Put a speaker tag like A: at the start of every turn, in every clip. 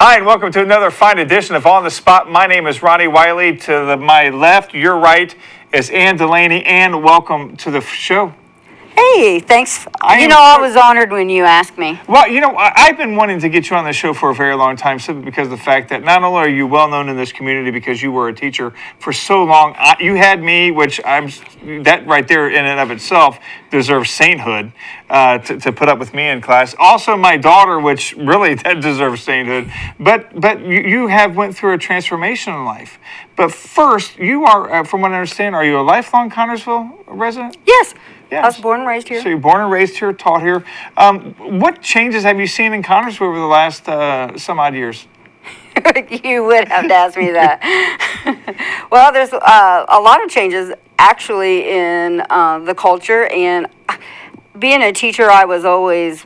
A: Hi, and welcome to another fine edition of On the Spot. My name is Ronnie Wiley. To my left, your right, is Ann Delaney. Ann, welcome to the show.
B: Hey, thanks. I was honored when you asked me.
A: Well, I've been wanting to get you on the show for a very long time simply because of the fact that not only are you well known in this community because you were a teacher for so long, you had me, that right there in and of itself deserves sainthood to put up with me in class. Also, my daughter, which really that deserves sainthood. But you have went through a transformation in life. But first, you are, from what I understand, are you a lifelong Connersville resident?
B: Yes.
A: Yes.
B: I was born and raised here.
A: So you're born and raised here, taught here. What changes have you seen in Connersville over the last some odd years?
B: You would have to ask me that. Well, there's a lot of changes actually in the culture. And being a teacher, I was always,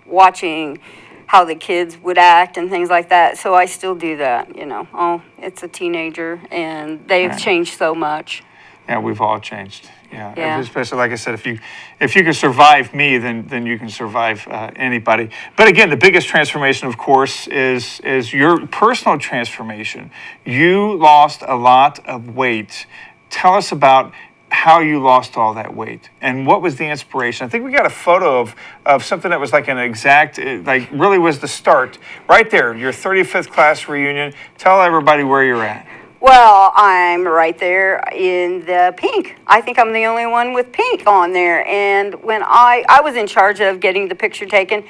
B: watching how the kids would act and things like that. So I still do that, Oh, it's a teenager, and they've changed so much.
A: Yeah, we've all changed.
B: Yeah.
A: Especially, like I said, if you can survive me, then you can survive anybody. But again, the biggest transformation, of course, is your personal transformation. You lost a lot of weight. Tell us about how you lost all that weight and what was the inspiration. I think we got a photo of something that was like an exact, like really was the start right there. Your 35th class reunion. Tell everybody where you're at.
B: Well, I'm right there in the pink. I think I'm the only one with pink on there. And when I was in charge of getting the picture taken,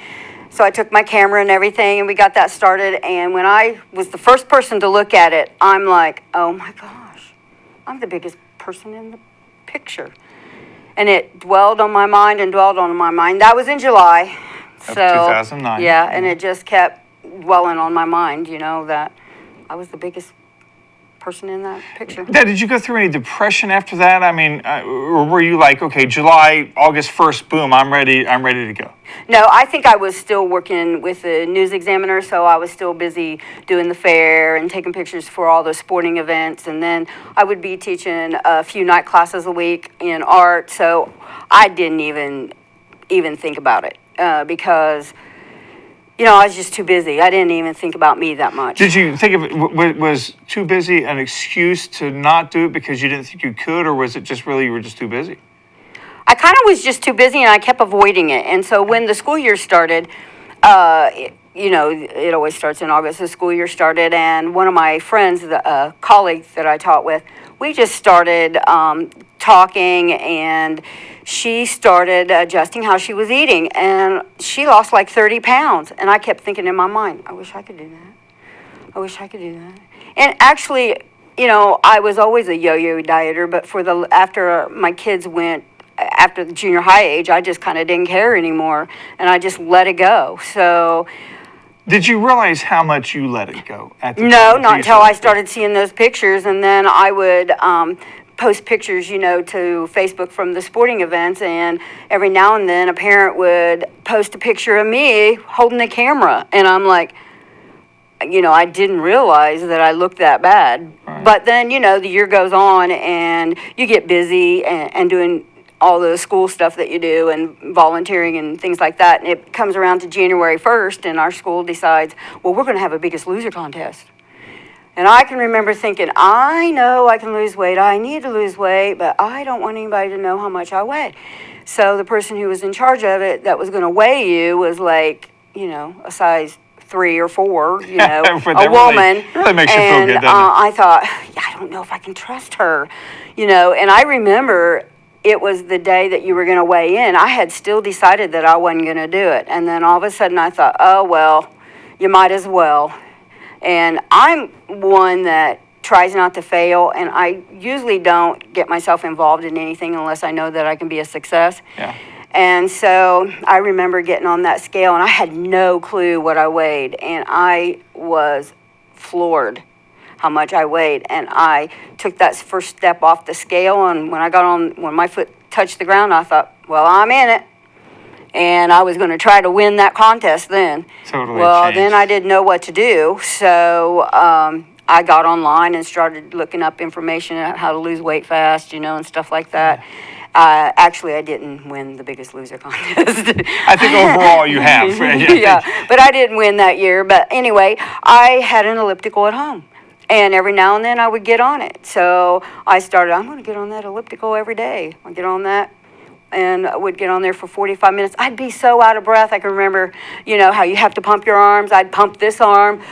B: so I took my camera and everything, and we got that started. And when I was the first person to look at it, I'm like, oh my gosh, I'm the biggest person in the picture. And it dwelled on my mind and dwelled on my mind. That was in July.
A: Of 2009.
B: Yeah, and it just kept dwelling on my mind, that I was the biggest person in that picture.
A: Now, did you go through any depression after that? I mean, or were you like, okay, July, August 1st, boom, I'm ready to go?
B: No, I think I was still working with the News Examiner, so I was still busy doing the fair and taking pictures for all those sporting events, and then I would be teaching a few night classes a week in art, so I didn't even think about it because I was just too busy. I didn't even think about me that much.
A: Did you think of it, was too busy an excuse to not do it because you didn't think you could, or was it just really you were just too busy?
B: I kind of was just too busy, and I kept avoiding it. And so when the school year started, it always starts in August. The school year started, and one of my friends, a colleague that I taught with, we just started talking, and she started adjusting how she was eating, and she lost like 30 pounds. And I kept thinking in my mind, I wish I could do that. I wish I could do that. And actually, I was always a yo-yo dieter, but after my kids went after the junior high age, I just kind of didn't care anymore, and I just let it go. So.
A: Did you realize how much you let it go at the time?
B: No, not until I started seeing those pictures, and then I would post pictures, to Facebook from the sporting events, and every now and then a parent would post a picture of me holding the camera, and I'm like, I didn't realize that I looked that bad. Right. But then, the year goes on, and you get busy and doing all the school stuff that you do and volunteering and things like that. And it comes around to January 1st, and our school decides, well, we're going to have a Biggest Loser contest. And I can remember thinking, I know I can lose weight. I need to lose weight, but I don't want anybody to know how much I weigh. So the person who was in charge of it that was going to weigh you was like, a size 3 or 4, a woman.
A: Really makes you feel good, doesn't it?
B: I thought, I don't know if I can trust her, and I remember it was the day that you were going to weigh in. I had still decided that I wasn't going to do it. And then all of a sudden I thought, oh, well, you might as well. And I'm one that tries not to fail, and I usually don't get myself involved in anything unless I know that I can be a success.
A: Yeah.
B: And so I remember getting on that scale, and I had no clue what I weighed, and I was floored how much I weighed. And I took that first step off the scale, and when my foot touched the ground, I thought, well, I'm in it. And I was going to try to win that contest then.
A: Totally
B: well,
A: changed.
B: Then I didn't know what to do, so I got online and started looking up information on how to lose weight fast, and stuff like that. Actually, I didn't win the Biggest Loser contest.
A: I think overall you have.
B: Yeah, but I didn't win that year. But anyway, I had an elliptical at home. And every now and then I would get on it. So I'm going to get on that elliptical every day. I'll get on that. And I would get on there for 45 minutes. I'd be so out of breath. I can remember, how you have to pump your arms. I'd pump this arm,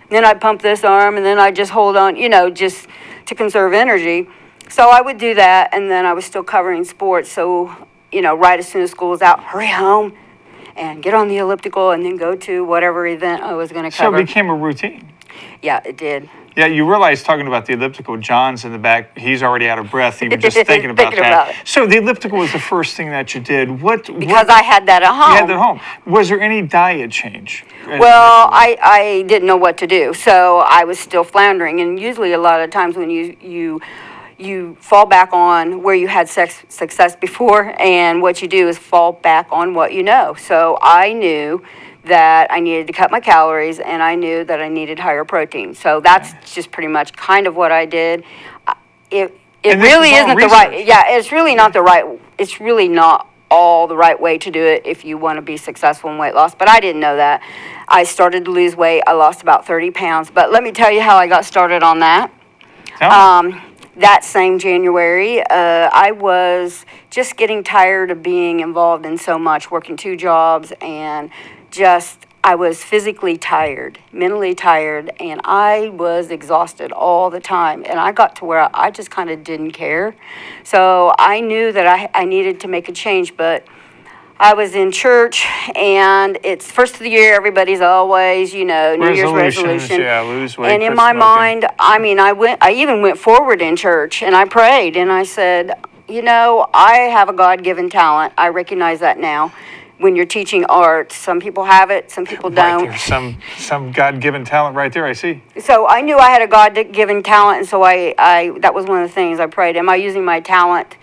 B: then I'd pump this arm, and then I'd just hold on, just to conserve energy. So I would do that, and then I was still covering sports. So, right as soon as school was out, hurry home and get on the elliptical and then go to whatever event I was going to cover.
A: So it became a routine.
B: Yeah, it did.
A: Yeah, you realize, talking about the elliptical, John's in the back, he's already out of breath even just thinking about that. So the elliptical was the first thing that you did.
B: Because I had that at home.
A: You had that at home. Was there any diet change?
B: Well, I didn't know what to do, so I was still floundering. And usually a lot of times when you fall back on where you had success before, and what you do is fall back on what you know. So I knew that I needed to cut my calories, and I knew that I needed higher protein. So that's just pretty much kind of what I did. It really isn't the right, it's really not the right, it's really not all the right way to do it if you want to be successful in weight loss, but I didn't know that. I started to lose weight. I lost about 30 pounds, but let me tell you how I got started on that. That same January, I was just getting tired of being involved in so much, working 2 jobs, and I was physically tired, mentally tired, and I was exhausted all the time. And I got to where I just kind of didn't care. So I knew that I needed to make a change, but I was in church, and it's first of the year. Everybody's always, New Year's resolution.
A: Yeah, lose weight.
B: And in my mind, I even went forward in church, and I prayed, and I said, I have a God-given talent. I recognize that now. When you're teaching art, some people have it, some people don't.
A: Right, there's some God-given talent right there, I see.
B: So I knew I had a God-given talent, and so I that was one of the things I prayed. Am I using my talent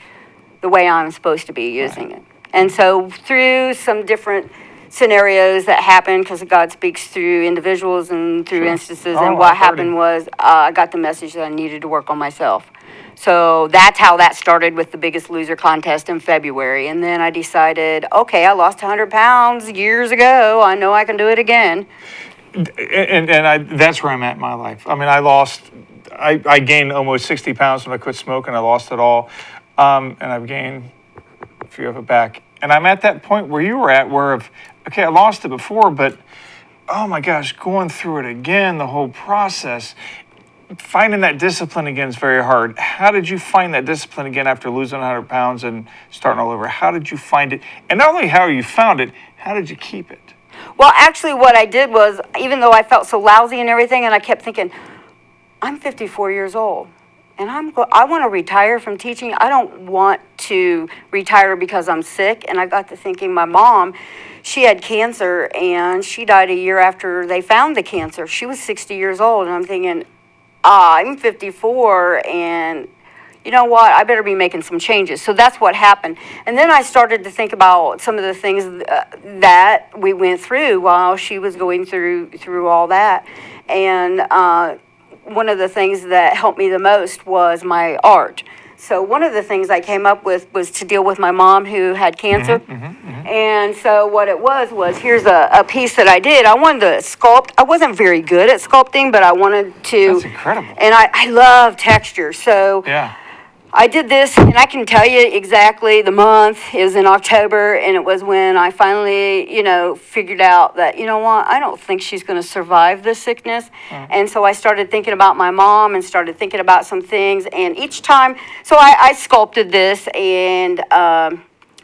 B: the way I'm supposed to be using it? And so through some different scenarios that happened, because God speaks through individuals and through instances, and what happened was I got the message that I needed to work on myself. So that's how that started with the Biggest Loser contest in February. And then I decided, okay, I lost 100 pounds years ago. I know I can do it again.
A: And that's where I'm at in my life. I mean, I gained almost 60 pounds when I quit smoking. I lost it all. And I've gained a few of it back. And I'm at that point where you were at, okay, I lost it before, but oh my gosh, going through it again, the whole process. Finding that discipline again is very hard. How did you find that discipline again after losing 100 pounds and starting all over? How did you find it? And not only how you found it, how did you keep it?
B: Well, actually, what I did was, even though I felt so lousy and everything, and I kept thinking, I'm 54 years old, and I want to retire from teaching. I don't want to retire because I'm sick. And I got to thinking, my mom, she had cancer, and she died a year after they found the cancer. She was 60 years old, and I'm thinking, I'm 54, and you know what? I better be making some changes. So that's what happened. And then I started to think about some of the things that we went through while she was going through all that. And one of the things that helped me the most was my art. So one of the things I came up with was to deal with my mom who had cancer. And so what it was here's a piece that I did. I wanted to sculpt. I wasn't very good at sculpting, but I wanted to.
A: That's incredible.
B: And I love texture. So
A: yeah.
B: I did this, and I can tell you exactly the month. It was in October, and it was when I finally, figured out that, I don't think she's going to survive this sickness. And so I started thinking about my mom and started thinking about some things. And each time, so I sculpted this and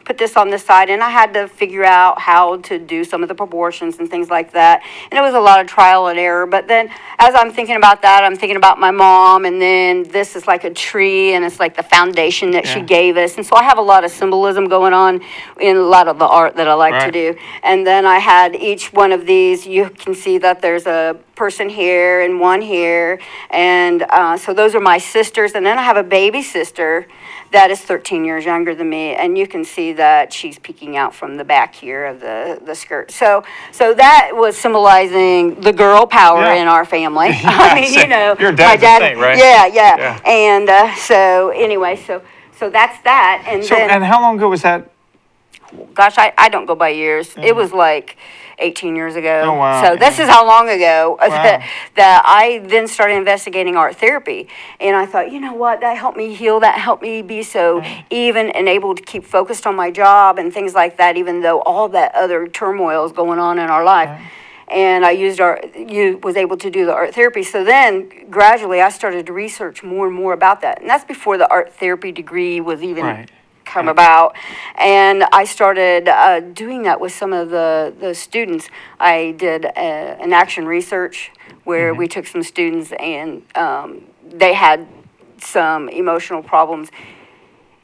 B: put this on the side, and I had to figure out how to do some of the proportions and things like that. And it was a lot of trial and error. But then as I'm thinking about that, I'm thinking about my mom, and then this is like a tree, and it's like the foundation that she gave us. And so I have a lot of symbolism going on in a lot of the art that I like to do. And then I had each one of these. You can see that there's a person here and one here. And so those are my sisters. And then I have a baby sister that is 13 years younger than me. And you can see that she's peeking out from the back here of the skirt. So that was symbolizing the girl power in our family. I mean, you know,
A: your
B: my
A: dad's
B: dad,
A: a saint, right?
B: Yeah. And so anyway, so that's that. And
A: So,
B: then,
A: and how long ago was that?
B: gosh, I don't go by years. It was like 18 years ago.
A: Oh, wow.
B: So this is how long ago
A: Wow.
B: that I then started investigating art therapy. And I thought, you know what, that helped me heal, that helped me be so even and able to keep focused on my job and things like that, even though all that other turmoil is going on in our life. And I was able to do the art therapy. So then gradually I started to research more and more about that. And that's before the art therapy degree was even come about. And I started doing that with some of the students. I did an action research where we took some students and they had some emotional problems.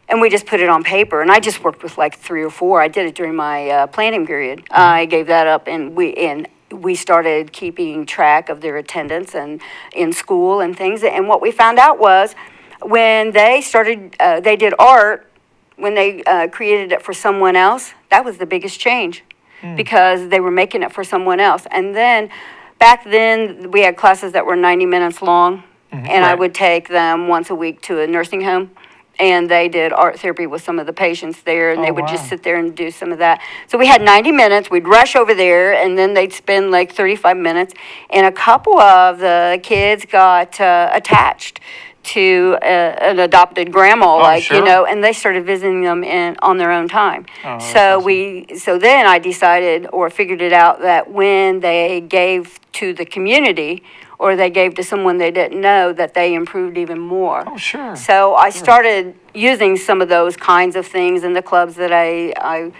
B: And we just put it on paper. And I just worked with like 3 or 4. I did it during my planning period. I gave that up, and we started keeping track of their attendance and in school and things. And what we found out was when they started, they did art, when they created it for someone else, that was the biggest change because they were making it for someone else. And then back then we had classes that were 90 minutes long, and I would take them once a week to a nursing home. And they did art therapy with some of the patients there, and they would just sit there and do some of that. So we had 90 minutes. We'd rush over there, and then they'd spend like 35 minutes. And a couple of the kids got attached to an adopted grandma, you know, and they started visiting them on their own time. So then I decided or figured it out that when they gave to the community or they gave to someone they didn't know, that they improved even more.
A: Oh, sure.
B: So I started using some of those kinds of things in the clubs that I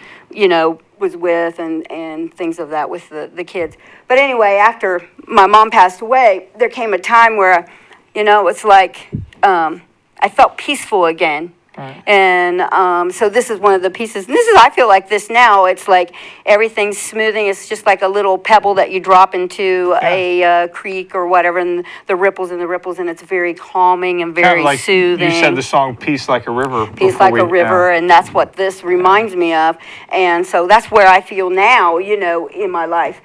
B: was with and things of that with the kids. But anyway, after my mom passed away, there came a time where, it's like I felt peaceful again.
A: Right.
B: And so this is one of the pieces. And I feel like this now. It's like everything's smoothing. It's just like a little pebble that you drop into a creek or whatever, and the ripples, and it's very calming and very
A: like
B: soothing.
A: You said the song "Peace Like a River."
B: Peace like a river, and that's what this reminds me of. And so that's where I feel now, in my life.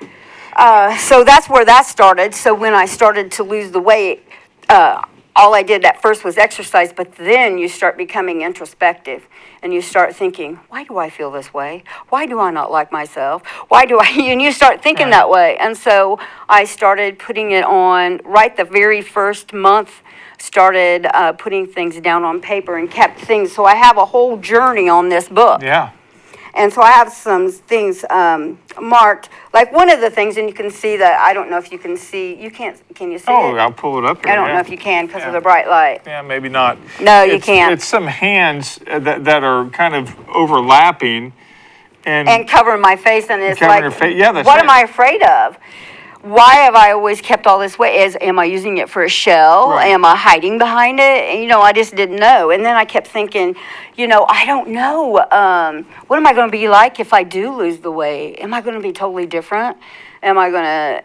B: So that's where that started. So when I started to lose the weight, all I did at first was exercise, but then you start becoming introspective and you start thinking, why do I feel this way? Why do I not like myself? And you start thinking that way. And so I started putting it on right the very first month, started putting things down on paper and kept things. So I have a whole journey on this book.
A: Yeah.
B: And so I have some things marked. Like one of the things, and you can see that, I don't know if you can see, can you see it?
A: Oh, I'll pull it up here.
B: I don't know if you can because of the bright light.
A: Yeah, maybe not.
B: No, you can't.
A: It's some hands that are kind of overlapping. And
B: covering my face, and it's
A: covering
B: like,
A: your face. Yeah, that's
B: what
A: right.
B: am I afraid of? Why have I always kept all this weight? Am I using it for a shell?
A: Right.
B: Am I hiding behind it? I just didn't know. And then I kept thinking, I don't know. What am I going to be like if I do lose the weight? Am I going to be totally different? Am I going to,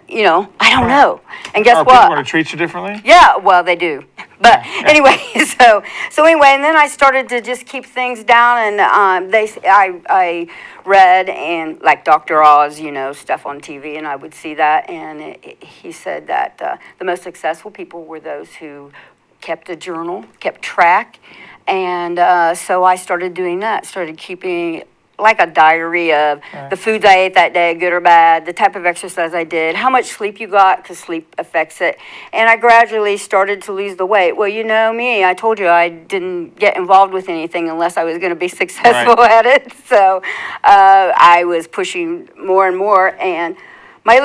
B: I don't know. And guess
A: Are
B: what?
A: people going to treat you differently?
B: Yeah, well, they do. But anyway, so anyway, and then I started to just keep things down, and I read and like Dr. Oz, stuff on TV, and I would see that, and he said that the most successful people were those who kept a journal, kept track, and so I started doing that, started keeping like a diary of the foods I ate that day, good or bad, the type of exercise I did, how much sleep you got, because sleep affects it. And I gradually started to lose the weight. Well, you know me, I told you I didn't get involved with anything unless I was going to be successful at it. So I was pushing more and more, and my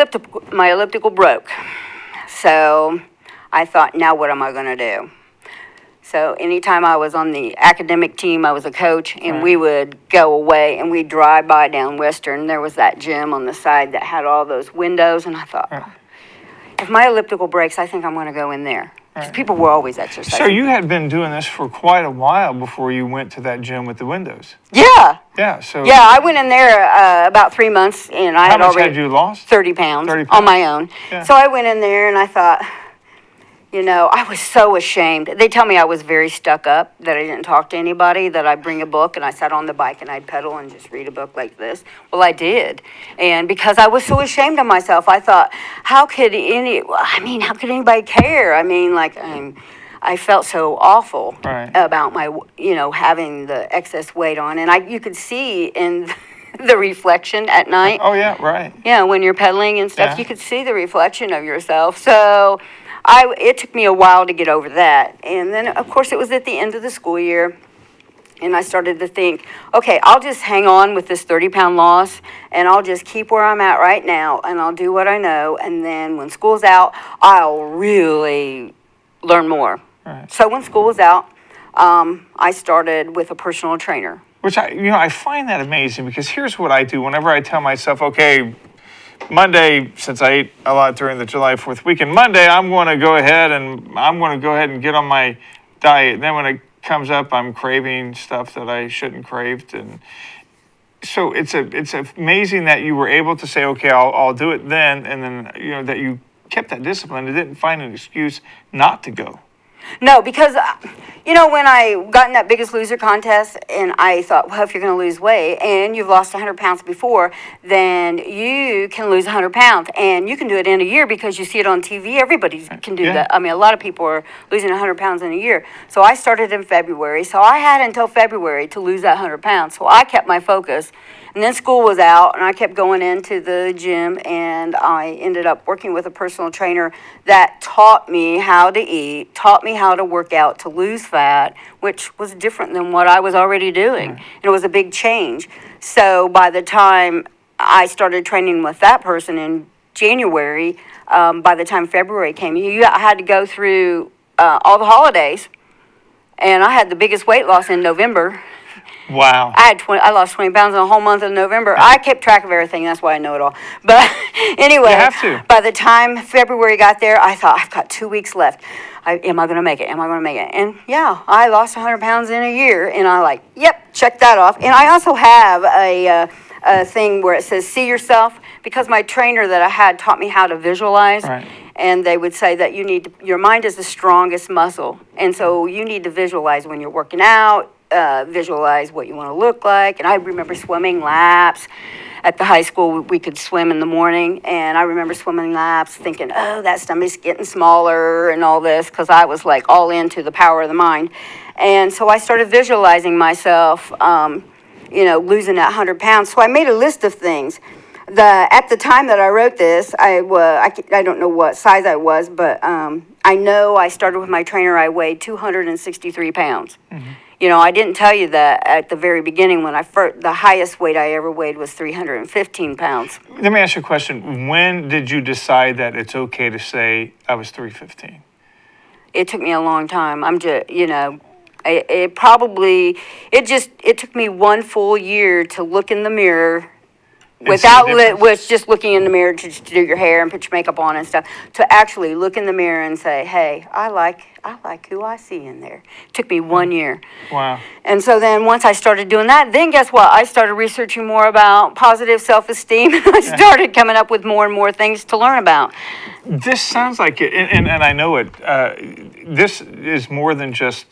B: elliptical broke. So I thought, now what am I going to do? So anytime I was on the academic team, I was a coach, and we would go away, and we'd drive by down Western. There was that gym on the side that had all those windows, and I thought, if my elliptical breaks, I think I'm going to go in there. because people were always exercising.
A: So you had been doing this for quite a while before you went to that gym with the windows.
B: Yeah.
A: Yeah. So
B: Yeah, I went in there about 3 months, and I
A: how
B: had
A: much
B: already
A: had you lost?
B: 30 pounds,
A: 30
B: on
A: pounds.
B: my own.
A: Yeah.
B: So I went in there, and I thought, I was so ashamed. They tell me I was very stuck up, that I didn't talk to anybody, that I'd bring a book and I sat on the bike and I'd pedal and just read a book like this. Well, I did. And because I was so ashamed of myself, I thought, how could anybody care? I felt so awful about my, having the excess weight on. And you could see in the reflection at night.
A: Oh, yeah, right.
B: Yeah, when you're pedaling and stuff,
A: Yeah.
B: you could see the reflection of yourself. So it took me a while to get over that. And then, of course, it was at the end of the school year. And I started to think, okay, I'll just hang on with this 30-pound loss, and I'll just keep where I'm at right now, and I'll do what I know. And then when school's out, I'll really learn more.
A: Right.
B: So when school was out, I started with a personal trainer.
A: Which I find that amazing, because here's what I do whenever I tell myself, okay, Monday, since I ate a lot during the July 4th weekend, Monday I'm going to go ahead and get on my diet. And then when it comes up, I'm craving stuff that I shouldn't crave. And so it's amazing that you were able to say, okay, I'll do it then, and then that you kept that discipline and didn't find an excuse not to go.
B: No, because, when I got in that Biggest Loser contest, and I thought, well, if you're going to lose weight and you've lost 100 pounds before, then you can lose 100 pounds. And you can do it in a year because you see it on TV. Everybody can do that. I mean, a lot of people are losing 100 pounds in a year. So I started in February. So I had until February to lose that 100 pounds. So I kept my focus. And then school was out, and I kept going into the gym, and I ended up working with a personal trainer that taught me how to eat, taught me how to work out to lose fat, which was different than what I was already doing. And it was a big change. So by the time I started training with that person in January, by the time February came, I had to go through all the holidays, and I had the biggest weight loss in November.
A: Wow.
B: I lost 20 pounds in a whole month of November. I kept track of everything. That's why I know it all. But anyway,
A: you have to.
B: By the time February got there, I thought, I've got 2 weeks left. Am I going to make it? Am I going to make it? And yeah, I lost 100 pounds in a year. And I yep, check that off. And I also have a thing where it says, see yourself. Because my trainer that I had taught me how to visualize.
A: Right.
B: And they would say that your mind is the strongest muscle. And so you need to visualize when you're working out. Visualize what you want to look like. And I remember swimming laps. At the high school, we could swim in the morning, and I remember swimming laps thinking, oh, that stomach's getting smaller and all this, because I was all into the power of the mind. And so I started visualizing myself, losing that 100 pounds. So I made a list of things. At the time that I wrote this, I don't know what size I was, but I know I started with my trainer, I weighed 263 pounds. Mm-hmm. I didn't tell you that at the very beginning when the highest weight I ever weighed was 315 pounds.
A: Let me ask you a question. When did you decide that it's okay to say I was 315?
B: It took me a long time. I'm just, it took me 1 full year to look in the mirror with just looking in the mirror to do your hair and put your makeup on and stuff, to actually look in the mirror and say, hey, I like who I see in there. It took me 1 year.
A: Wow.
B: And so then once I started doing that, then guess what? I started researching more about positive self-esteem, and I started coming up with more and more things to learn about.
A: This sounds like it, and I know it. This is more than just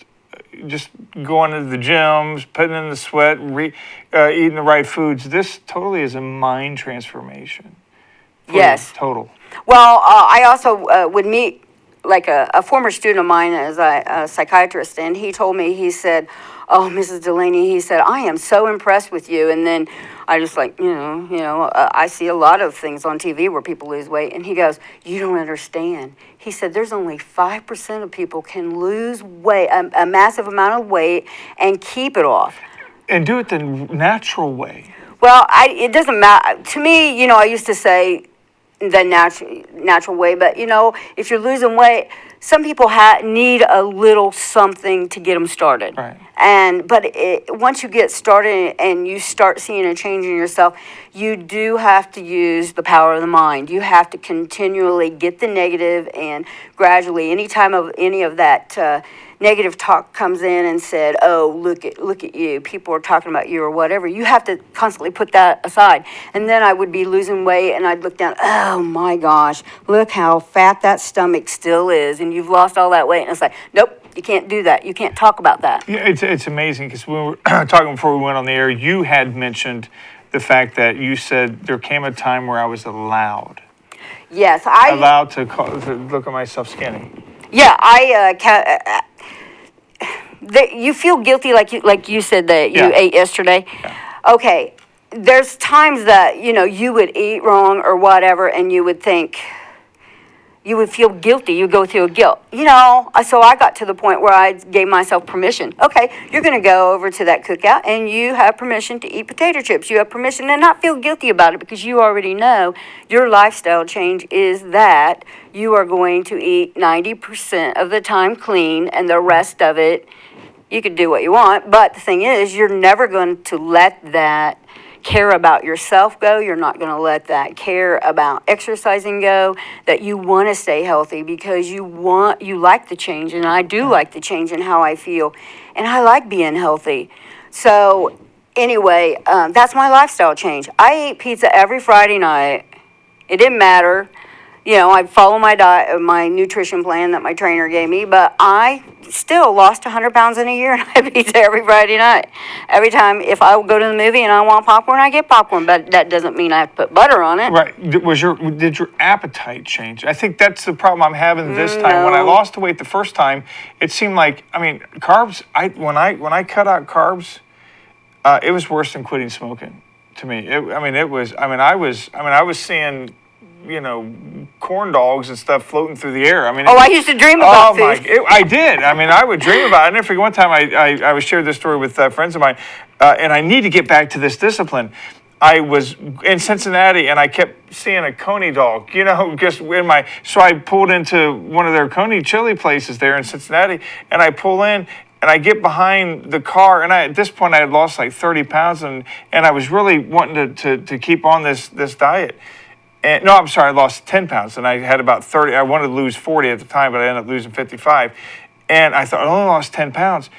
A: going to the gyms, putting in the sweat, eating the right foods. This totally is a mind transformation.
B: Yes.
A: Total.
B: Well, I also would meet a former student of mine as a psychiatrist, and he told me, he said, oh, Mrs. Delaney, he said, I am so impressed with you. And then I just I see a lot of things on TV where people lose weight. And he goes, you don't understand. He said, there's only 5% of people can lose weight, a massive amount of weight, and keep it off.
A: And do it the natural way.
B: Well, it doesn't matter. To me, I used to say the natural way. But, if you're losing weight, some people need a little something to get them started.
A: Right.
B: But once you get started and you start seeing a change in yourself, you do have to use the power of the mind. You have to continually get the negative, and gradually, anytime of any of that negative talk comes in and said, "Oh, look at you. People are talking about you," or whatever. You have to constantly put that aside. And then I would be losing weight, and I'd look down. Oh my gosh, look how fat that stomach still is, and you've lost all that weight. And it's like, nope. You can't do that. You can't talk about that.
A: Yeah, it's amazing because we were talking before we went on the air. You had mentioned the fact that you said there came a time where I was allowed
B: Yes,
A: to look at myself skinny.
B: Yeah, you feel guilty like you said that you ate yesterday.
A: Yeah.
B: Okay, there's times that you would eat wrong or whatever, and you would think. You would feel guilty. You go through a guilt. So I got to the point where I gave myself permission. Okay, you're going to go over to that cookout, and you have permission to eat potato chips. You have permission to not feel guilty about it because you already know your lifestyle change is that you are going to eat 90% of the time clean, and the rest of it, you can do what you want. But the thing is, you're never going to let that care about yourself go. You're not going to let that care about exercising go, that you want to stay healthy because you like the change, and I do like the change in how I feel, and I like being healthy. So anyway, that's my lifestyle change. I ate pizza every Friday night. It didn't matter. I follow my diet, my nutrition plan that my trainer gave me, but I still lost 100 pounds in a year, and I have pizza every Friday night. Every time, if I go to the movie and I want popcorn, I get popcorn, but that doesn't mean I have to put butter on it.
A: Right. Did your appetite change? I think that's the problem I'm having this time. When I lost the weight the first time, it seemed like, carbs, when I cut out carbs, it was worse than quitting smoking to me. I was seeing corn dogs and stuff floating through the air.
B: I used to dream about food.
A: I did. I would dream about it. I never forget one time I was shared this story with friends of mine, and I need to get back to this discipline. I was in Cincinnati, and I kept seeing a coney dog, so I pulled into one of their coney chili places there in Cincinnati, and I pull in, and I get behind the car, and at this point I had lost like 30 pounds, and I was really wanting to keep on this diet. I lost 10 pounds, and I had about 30. I wanted to lose 40 at the time, but I ended up losing 55. And I thought, I only lost 10 pounds.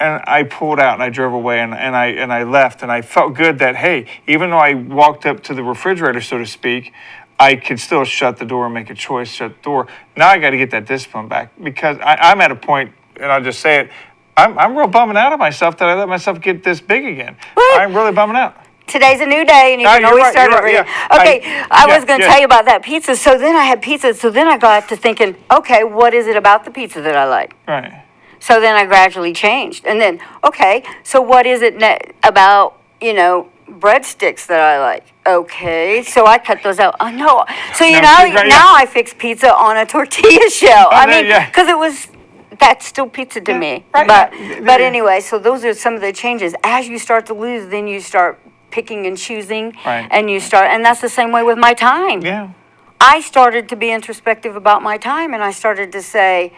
A: And I pulled out, and I drove away, and I left. And I felt good that, hey, even though I walked up to the refrigerator, so to speak, I could still shut the door and make a choice, shut the door. Now I got to get that discipline back because I'm at a point, and I'll just say it, I'm real bumming out of myself that I let myself get this big again.
B: What?
A: I'm really bumming out.
B: Today's a new day, and you can always start over.
A: Yeah.
B: Okay, I was going to tell you about that pizza. So then I had pizza. So then I got to thinking, okay, what is it about the pizza that I like?
A: Right.
B: So then I gradually changed. And then, okay, so what is it about, breadsticks that I like? Okay, so I cut those out. Oh, no. So, now I fix pizza on a tortilla shell. Because that's still pizza to me.
A: Right.
B: But anyway, so those are some of the changes. As you start to lose, then you start picking and choosing,
A: right.
B: And that's the same way with my time.
A: Yeah.
B: I started to be introspective about my time, and I started to say,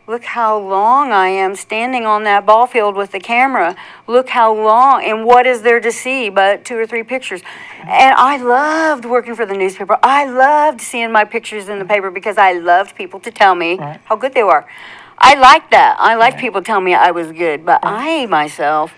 B: look how long I am standing on that ball field with the camera. Look how long, and what is there to see but 2 or 3 pictures? And I loved working for the newspaper. I loved seeing my pictures in the paper because I loved people to tell me how good they were. I liked that. I liked people telling me I was good, but I myself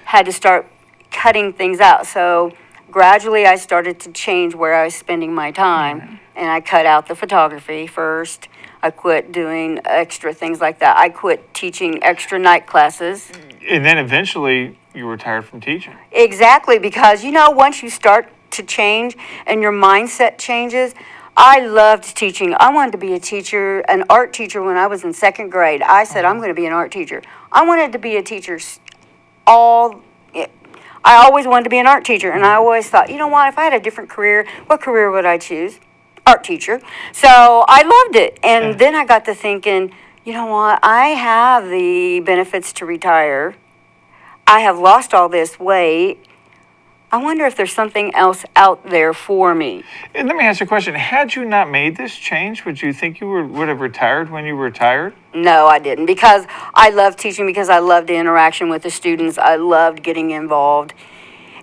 B: had to start cutting things out. So gradually I started to change where I was spending my time, and I cut out the photography first. I quit doing extra things like that. I quit teaching extra night classes.
A: And then eventually you retired from teaching.
B: Exactly, because once you start to change and your mindset changes. I loved teaching. I wanted to be a teacher, an art teacher when I was in 2nd grade. I said, I'm going to be an art teacher. I wanted to be a teacher I always wanted to be an art teacher, and I always thought, what, if I had a different career, what career would I choose? Art teacher. So I loved it. And then I got to thinking, what, I have the benefits to retire. I have lost all this weight. I wonder if there's something else out there for me.
A: And let me ask you a question. Had you not made this change, would you think you would have retired when you retired?
B: No, I didn't, because I love teaching, because I loved the interaction with the students. I loved getting involved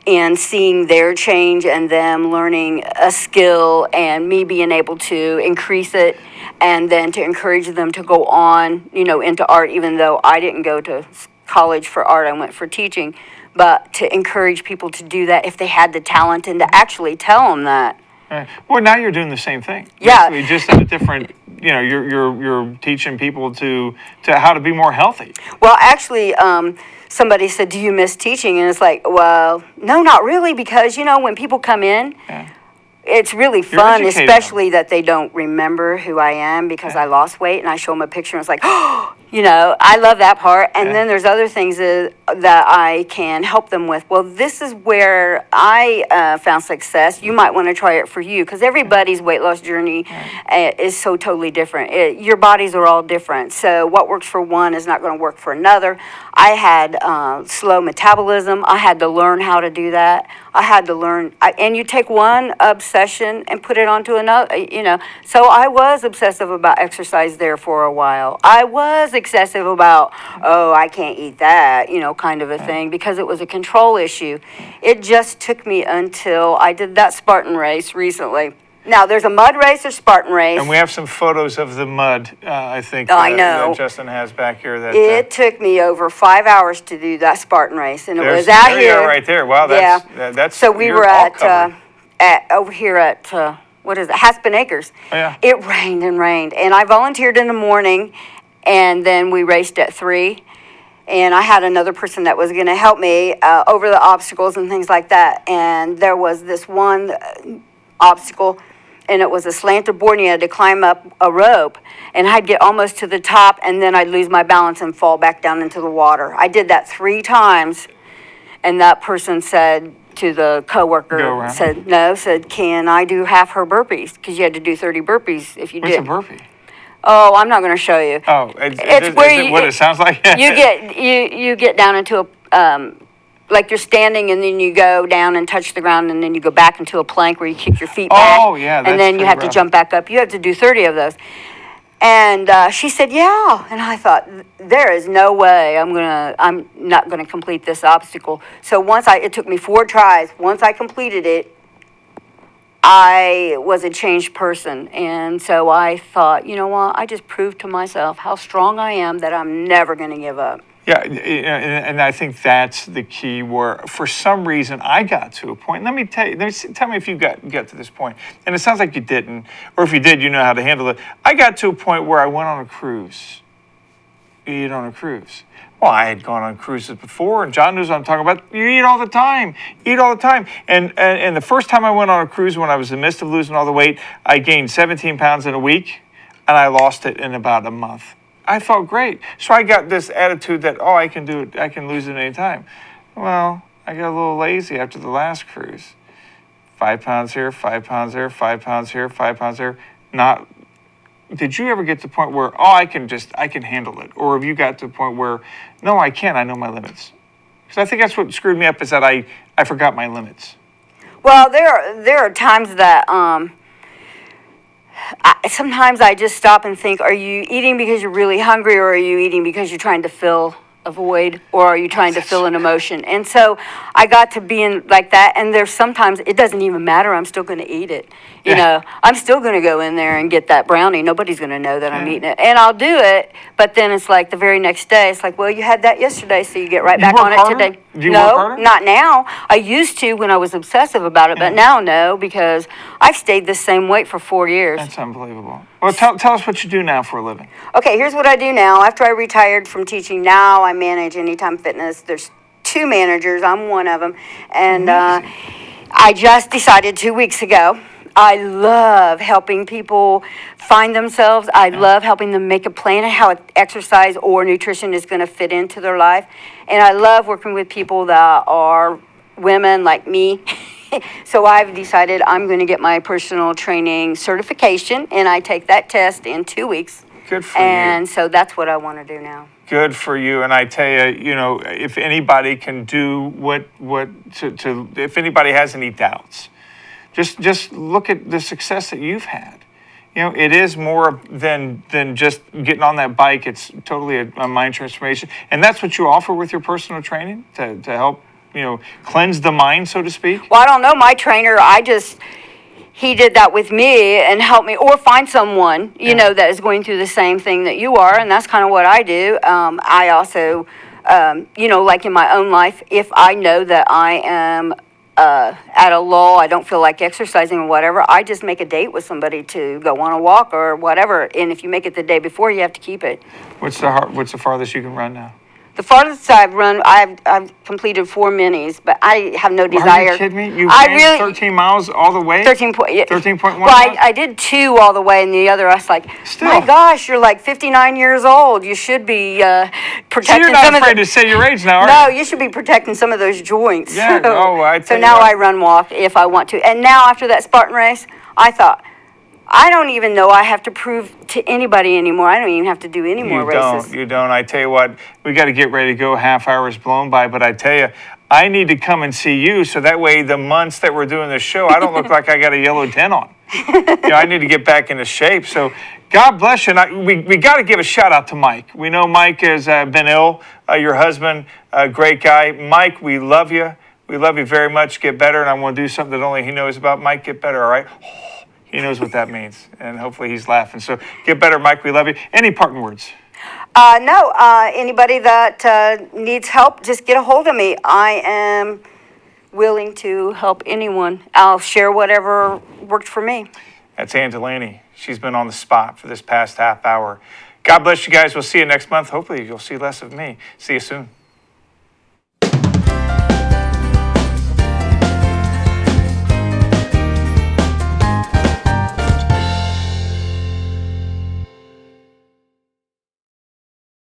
B: and seeing their change and them learning a skill and me being able to increase it and then to encourage them to go on, into art, even though I didn't go to college for art, I went for teaching. But to encourage people to do that if they had the talent and to actually tell them that.
A: Right. Well, now you're doing the same thing.
B: Yeah.
A: Basically, just at a different, you're teaching people to how to be more healthy.
B: Well, actually, somebody said, "Do you miss teaching?" And it's like, well, no, not really, because, when people come in, it's really fun, especially that they don't remember who I am because I lost weight, and I show them a picture, and it's like, oh, I love that part. And then there's other things that I can help them with. Well, this is where I found success. You might want to try it for you, because everybody's weight loss journey is so totally different. Your bodies are all different. So what works for one is not going to work for another. I had slow metabolism. I had to learn how to do that. I had to learn, and you take one obsession and put it onto another, So I was obsessive about exercise there for a while. I was excessive about, oh, I can't eat that, kind of a thing, because it was a control issue. It just took me until I did that Spartan race recently. Now, there's a mud race or Spartan race.
A: And we have some photos of the mud, I think,
B: I know.
A: that Justin has back here.
B: It took me over 5 hours to do that Spartan race, and it was out
A: there
B: here.
A: You are right there. Wow, that's
B: so we were over here at what is it, Haspin Acres.
A: Oh, yeah.
B: It rained and rained, and I volunteered in the morning, and then we raced at 3. And I had another person that was going to help me over the obstacles and things like that. And there was this one obstacle, and it was a slanted board, and you had to climb up a rope. And I'd get almost to the top, and then I'd lose my balance and fall back down into the water. I did that 3 times, and that person said to the coworker, said, can I do half her burpees? Because you had to do 30 burpees if you did.
A: What's a burpee?
B: Oh, I'm not going to show you.
A: Oh,
B: it's where
A: what it sounds like?
B: you get down into a like you're standing, and then you go down and touch the ground, and then you go back into a plank where you kick your feet back.
A: Oh, yeah,
B: and then you have to jump back up. You have to do 30 of those. And she said, yeah. And I thought, there is no way I'm not gonna complete this obstacle. So it took me 4 tries. Once I completed it, I was a changed person. And so I thought, you know what, I just proved to myself how strong I am, that I'm never going to give up.
A: Yeah, and I think that's the key, where for some reason I got to a point. Let me tell you, tell me if you got to this point. And it sounds like you didn't, or if you did, you know how to handle it. I got to a point where I went on a cruise. Eat on a cruise. Well, I had gone on cruises before, and John knows what I'm talking about. You eat all the time. And the first time I went on a cruise, when I was in the midst of losing all the weight, I gained 17 pounds in a week, and I lost it in about a month. I felt great. So I got this attitude that, I can do it. I can lose it any time. Well, I got a little lazy after the last cruise. 5 pounds here, 5 pounds there, 5 pounds here, 5 pounds there. Did you ever get to the point where, I can handle it? Or have you got to the point where, no, I can't, I know my limits? Because I think that's what screwed me up, is that I forgot my limits.
B: Well, there are times that sometimes I just stop and think, are you eating because you're really hungry, or are you eating because you're trying to fill a void, or are you trying to fill an emotion? And so I got to being like that, and there's sometimes it doesn't even matter. I'm still going to eat it. You know, I'm still going to go in there and get that brownie. Nobody's going to know that I'm eating it, and I'll do it. But then it's like the very next day, it's like, well, you had that yesterday, so you get right back on it today.
A: Do you work harder?
B: Not now. I used to when I was obsessive about it, but now no, because I've stayed the same weight for 4 years.
A: That's unbelievable. Well, tell us what you do now for a living.
B: Okay, here's what I do now. After I retired from teaching, now I manage Anytime Fitness. There's 2 managers. I'm one of them. And I just decided 2 weeks ago, I love helping people find themselves. I love helping them make a plan of how exercise or nutrition is going to fit into their life. And I love working with people that are women like me. So I've decided I'm going to get my personal training certification, and I take that test in 2 weeks.
A: Good for you.
B: And so that's what I want to do now.
A: Good for you. And I tell you, if anybody can do if anybody has any doubts, just look at the success that you've had. It is more than just getting on that bike. It's totally a mind transformation. And that's what you offer with your personal training to help, cleanse the mind, so to speak.
B: Well, I don't know. My trainer, he did that with me and helped me, or find someone, that is going through the same thing that you are. And that's kind of what I do. I also, like in my own life, if I know that I am at a lull, I don't feel like exercising or whatever, I just make a date with somebody to go on a walk or whatever. And if you make it the day before, you have to keep it.
A: What's the farthest you can run now?
B: The farthest I've run, I've completed 4 minis, but I have no desire.
A: Are you kidding me? You ran 13 miles all the way?
B: 13.1
A: Well,
B: miles? I did 2 all the way, and the other I was like, my gosh, you're like 59 years old. You should be protecting
A: so you're not
B: some
A: afraid to say your age now, are
B: No,
A: you?
B: you should be protecting some of those joints.
A: Yeah,
B: So now I run walk if I want to. And now after that Spartan race, I thought, I don't even know I have to prove to anybody anymore. I don't even have to do any more races.
A: You don't. I tell you what, we got to get ready to go. Half hour's blown by, but I tell you, I need to come and see you so that way the months that we're doing this show, I don't look like I got a yellow tint on. I need to get back into shape. So God bless you. And we got to give a shout out to Mike. We know Mike has been ill. Your husband, a great guy. Mike, we love you. We love you very much. Get better. And I want to do something that only he knows about. Mike, get better, all right? He knows what that means, and hopefully he's laughing. So get better, Mike. We love you. Any parting words?
B: No. Anybody that needs help, just get a hold of me. I am willing to help anyone. I'll share whatever worked for me.
A: That's Ann Delaney. She's been on the spot for this past half hour. God bless you guys. We'll see you next month. Hopefully you'll see less of me. See you soon.